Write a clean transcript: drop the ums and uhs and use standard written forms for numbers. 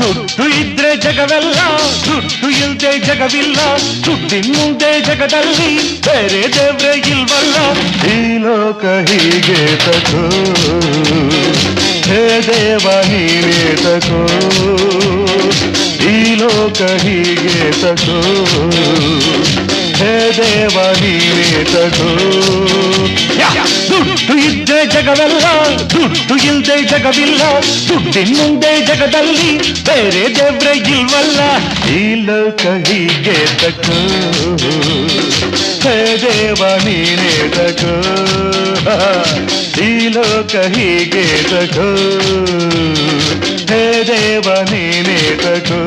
ದುಡ್ಡು ಇದ್ರೆ ಜಗವೆಲ್ಲ ದುಡ್ಡು ಇಲ್ದೆ ಜಗವಿಲ್ಲ ದುಡ್ಡಿನ ಮುಂದೆ ಜಗದಲ್ಲಿ ಬೇರೆ ದೇವ್ರೆ ಇಲ್ವಲ್ಲ ಈ ಲೋಕ ಹೀಗೆ ತಕೋ ಹೇ ದೇವ ನೀನೇ ತಕೋ ಈ ಲೋಕ ಹೀಗೆ ತಕೋ ಹೇ ದೇವ ನೀನೇ ತಕೋ ದುಡ್ಡು ಇದ್ದೆ ಜಗವೆಲ್ಲ ದುಡ್ಡು ಇಲ್ದೆ ಜಗವಿಲ್ಲ ದುಡ್ಡಿನ ಮುಂದೆ ಜಗದಲ್ಲಿ ಬೇರೆ ದೇವ್ರೆ ಇಲ್ವಲ್ಲ ಈ ಲೋಕ ಹೀಗೆ ತಕೋ ಹೇ ದೇವ ನೀನೇ ತಕೋ ಈ ಲೋಕ ಹೀಗೆ ತಕೋ ಹೇ ದೇವ ನೀನೇ ತಕೋ